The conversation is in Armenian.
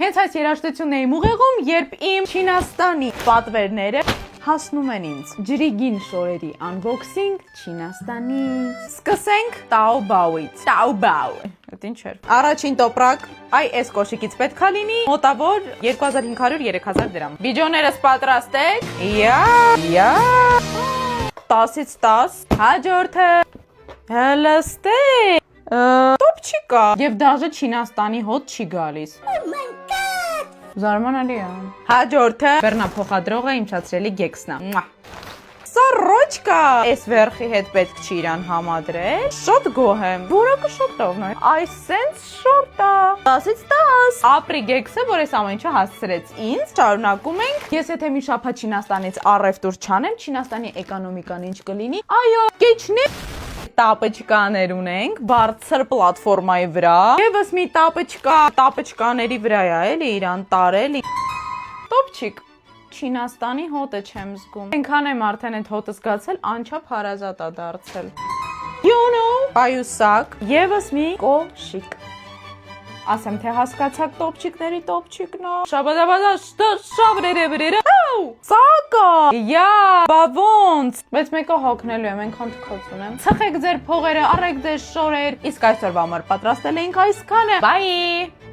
Հենց այս երաժշտությունն էի ուղեղում, երբ իմ Չինաստանի պատվերները հասնում են ինձ ջրի գին շորերի unboxing Չինաստանից։ Սկսենք Taobao-ից։ Taobao։ Այդ ինչ էր։ Առաջին տոպրակ, այ այս կոշիկից պետք է լինի մոտավոր 2500-3000 դրամ։ Վիդեոներս պատրաստ եք։ 10-ից 10։ Հաջորդը հլստե տոպչիկա եւ դաժե Չինաստանի հոտ չի գալիս։ Զարմանալի է։ Հաջորդը բեռնափոխադրողը իմ ցածրելի գեքսնա։ Սառոչկա։ Այս վերխի հետ պետք չի իրան համադրել։ Շոտ գոհ եմ։ Որակը շոտովն է։ Այս սենց շորտ է։ 10-ից 10։ Ապրի գեքսը, որ այս ամեն ինչը հասցրեց ինձ։ Շարունակում ենք։ Ես եթե մի շաբաթ Չինաստանից առևտուր չանեմ, Չինաստանի էկոնոմիկան ինչ կլինի։ Այո, կեչնի տապեչկաներ ունենք բարձր պլատֆորմայի վրա։ Եվս մի տապեչկաների վրա է էլի իրան տարել։ Տոպչիկ։ Չինաստանի հոտը չեմ զգում։ Այնքան եմ արդեն այդ հոտը զգացել, անչափ հարազատ է դարձել։ You know, պայուսակ, եվս մի կոշիկ։ Ասեմ, թե հասկացաք տոպչիկների տոպչիկն է։ Շաբադաբադա, շաբրերեբրերը։ Սակա։ Բա ոնց։ Բայց մեկը հոգնելու եմ, այնքան թքած ունեմ։ Ցխեք ձեր փողերը, առեք ձեր շորեր։ Իսկ այսօրվա համար պատրաստել էինք այսքանը։ Բայ։